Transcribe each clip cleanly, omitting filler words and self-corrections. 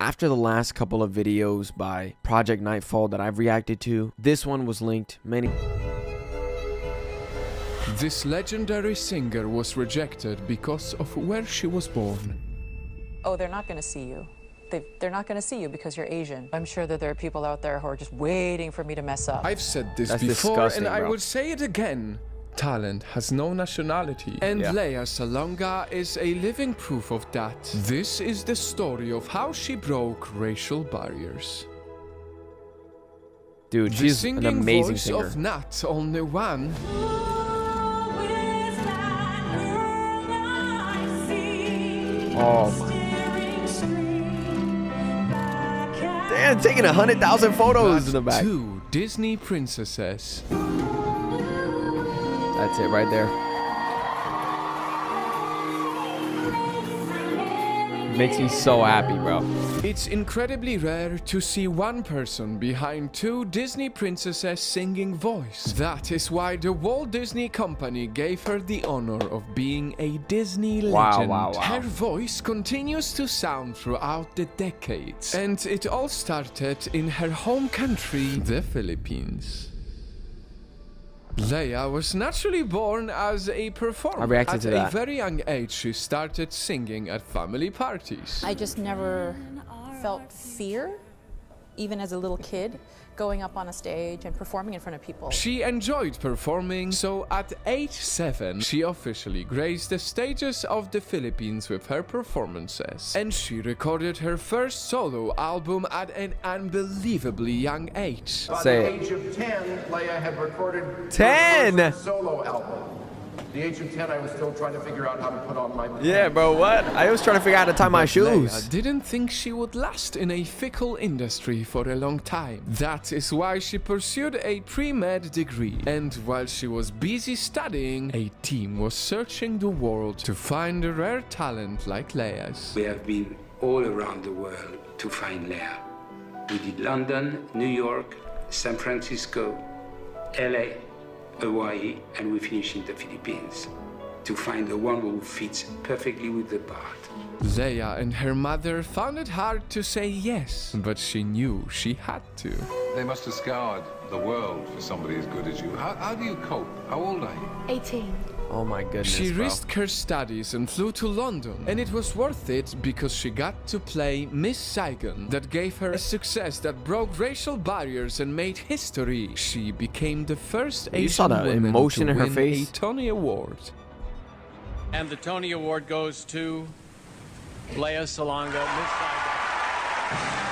After the last couple of videos by Project Nightfall that I've reacted to, this one was linked many. This legendary singer was rejected because of where she was born. Oh, they're not going to see you. They're not going to see you because you're Asian. I'm sure that there are people out there who are just waiting for me to mess up. I've said this That's before, disgusting, and I bro. will say it again. Talent has no nationality, and Lea Salonga is a living proof of that. This is the story of how she broke racial barriers. Dude, she's an amazing the singing voice singer. of Nat Only One. Oh my. Damn, taking 100,000 photos in the back. 2 Disney princesses. That's it right there. Makes me so happy, bro. It's incredibly rare to see one person behind 2 Disney princesses singing voice. That is why the Walt Disney Company gave her the honor of being a Disney legend. Wow. Her voice continues to sound throughout the decades, and it all started in her home country, the Philippines. Lea was naturally born as a performer. I reacted to At that. a very young age, she started singing at family parties. I just never felt fear, even as a little kid, going up on a stage and performing in front of people. She enjoyed performing, so at age 7, she officially graced the stages of the Philippines with her performances. And she recorded her first solo album at an unbelievably young age. By Say the it. age of 10, Lea had recorded her 10? first solo album. At the age of 10, I was still trying to figure out how to put on my Yeah, bro, what? I was trying to figure out how to tie my Lea shoes. didn't think she would last in a fickle industry for a long time. That is why she pursued a pre-med degree. And while she was busy studying, a team was searching the world to find a rare talent like Lea's. We have been all around the world to find Lea. We did London, New York, San Francisco, LA, Hawaii, and we finished in the Philippines to find the one who fits perfectly with the part. Lea and her mother found it hard to say yes, but she knew she had to. They must have scoured the world for somebody as good as you. How do you cope? How old are you? 18. Oh my goodness, She bro. risked her studies and flew to London, and it was worth it because she got to play Miss Saigon. That gave her a success that broke racial barriers and made history. She became the first You saw Asian the woman emotion to in her win face? a Tony Award. And the Tony Award goes to Lea Salonga, Miss Saigon.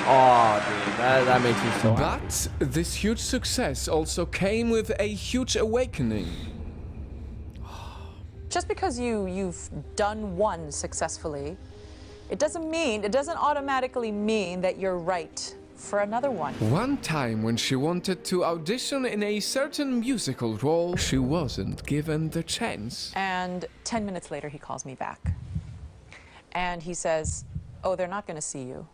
Oh, dude, that makes me so happy. But this huge success also came with a huge awakening. Just because you've done one successfully, it doesn't automatically mean that you're right for another one. One time when she wanted to audition in a certain musical role, she wasn't given the chance. And 10 minutes later, he calls me back. And he says, oh, they're not going to see you.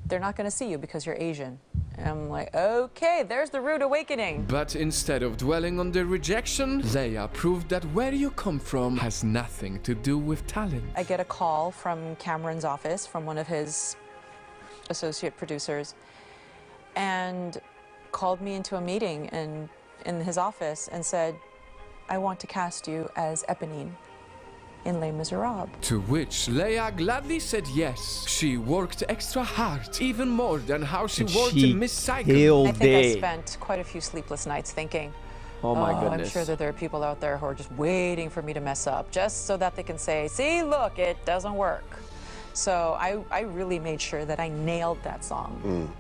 They're not going to see you because you're Asian. And I'm like, okay, there's the rude awakening. But instead of dwelling on the rejection, Lea proved that where you come from has nothing to do with talent. I get a call from Cameron's office, from one of his associate producers, and called me into a meeting in his office and said, I want to cast you as Eponine in Les Miserables. To which Lea gladly said yes. She worked extra hard, even more than how she worked in Miss Saigon. I think I spent quite a few sleepless nights thinking, Oh my I'm goodness. sure that there are people out there who are just waiting for me to mess up, just so that they can say, see, look, it doesn't work. So I really made sure that I nailed that song.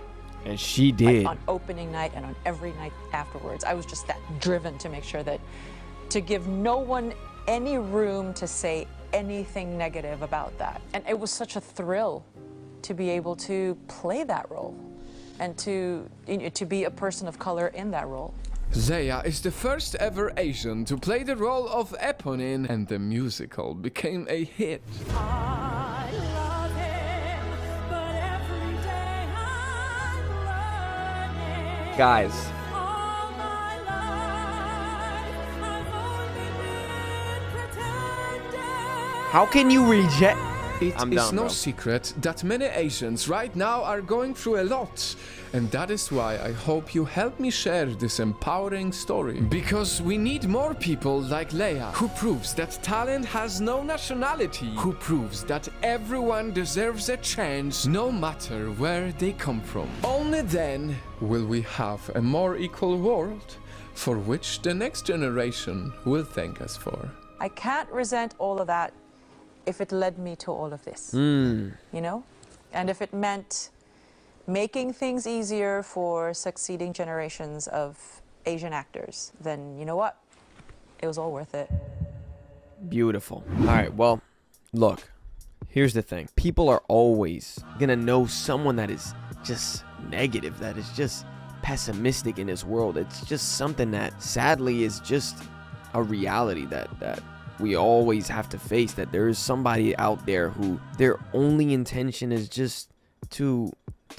And she did. Like on opening night and on every night afterwards. I was just that driven to make sure that, to give no one any room to say anything negative about that. And it was such a thrill to be able to play that role and to be a person of color in that role. Lea is the first ever Asian to play the role of Eponine, and the musical became a hit. Guys. How can you reject? It I'm is done, no bro. secret that many Asians right now are going through a lot. And that is why I hope you help me share this empowering story. Because we need more people like Leia, who proves that talent has no nationality, who proves that everyone deserves a chance no matter where they come from. Only then will we have a more equal world for which the next generation will thank us for. I can't resent all of that if it led me to all of this, you know? And if it meant making things easier for succeeding generations of Asian actors, then you know what? It was all worth it. Beautiful. All right, well, look, here's the thing. People are always gonna know someone that is just negative, that is just pessimistic in this world. It's just something that sadly is just a reality that we always have to face, that there is somebody out there who their only intention is just to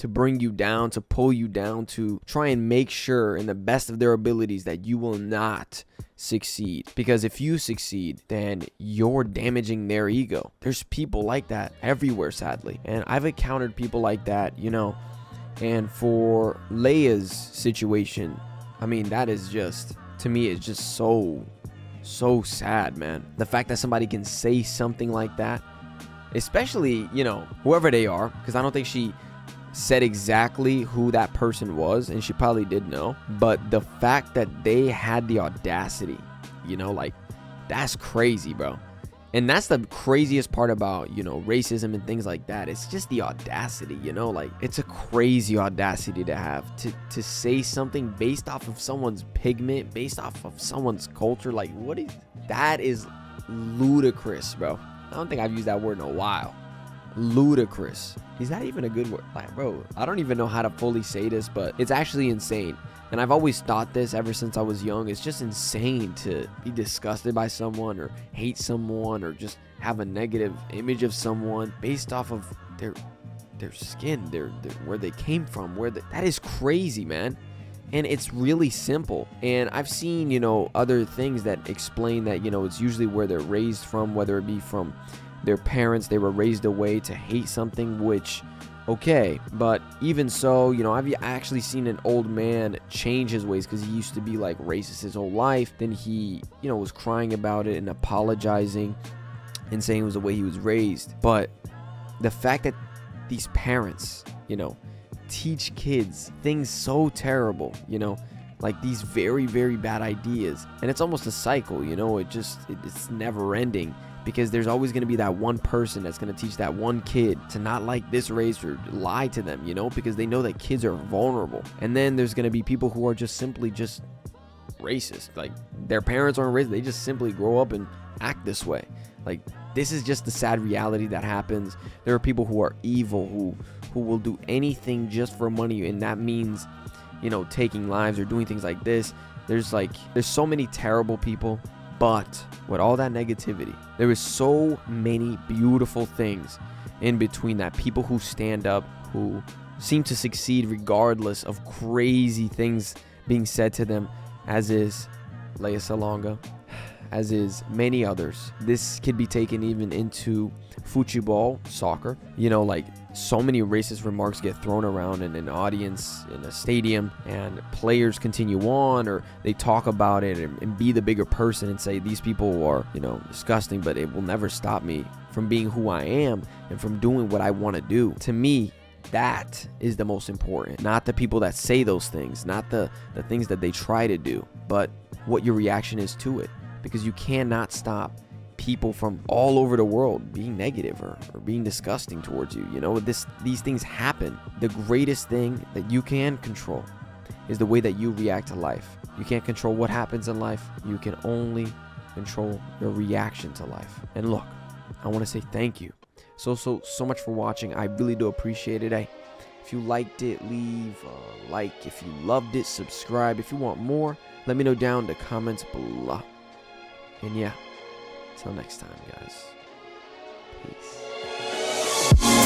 bring you down, to pull you down, to try and make sure in the best of their abilities that you will not succeed. Because if you succeed, then you're damaging their ego. There's people like that everywhere, sadly. And I've encountered people like that, you know. And for Leia's situation, I mean, that is just, to me, it's just so sad, man. The fact that somebody can say something like that, especially, you know, whoever they are, because I don't think she said exactly who that person was, and she probably did know, but the fact that they had the audacity, you know, like, that's crazy, bro. And that's the craziest part about, you know, racism and things like that. It's just the audacity, you know, like, it's a crazy audacity to have to say something based off of someone's pigment, based off of someone's culture. Like, that is ludicrous, bro. I don't think I've used that word in a while. Ludicrous. Is that even a good word? Like, bro, I don't even know how to fully say this, but it's actually insane. And I've always thought this ever since I was young. It's just insane to be disgusted by someone or hate someone or just have a negative image of someone based off of their skin, their where they came from, that is crazy, man. And it's really simple. And I've seen, you know, other things that explain that, you know, it's usually where they're raised from, whether it be from their parents, they were raised a way to hate something, which, okay, but even so, you know, I've actually seen an old man change his ways, because he used to be like racist his whole life. Then he, you know, was crying about it and apologizing and saying it was the way he was raised. But the fact that these parents, you know, teach kids things so terrible, you know, like these very, very bad ideas, and it's almost a cycle, you know, it's never ending. Because there's always going to be that one person that's going to teach that one kid to not like this race or lie to them, you know, because they know that kids are vulnerable. And then there's going to be people who are just simply just racist. Like, their parents aren't racist. They just simply grow up and act this way. Like, this is just the sad reality that happens. There are people who are evil, who will do anything just for money. And that means, you know, taking lives or doing things like this. There's so many terrible people. But with all that negativity, there is so many beautiful things in between that. People who stand up, who seem to succeed regardless of crazy things being said to them, as is Lea Salonga, as is many others. This could be taken even into football, soccer. You know, like, so many racist remarks get thrown around in an audience in a stadium, and players continue on, or they talk about it and be the bigger person and say these people are, you know, disgusting, but it will never stop me from being who I am and from doing what I want to do. To me, that is the most important. Not the people that say those things, not the things that they try to do, but what your reaction is to it. Because you cannot stop people from all over the world being negative or being disgusting towards you. You know, these things happen. The greatest thing that you can control is the way that you react to life. You can't control what happens in life. You can only control your reaction to life. And look, I want to say thank you so much for watching. I really do appreciate it. If you liked it, leave a like. If you loved it, subscribe. If you want more, let me know down in the comments below. And yeah, till next time, guys. Peace.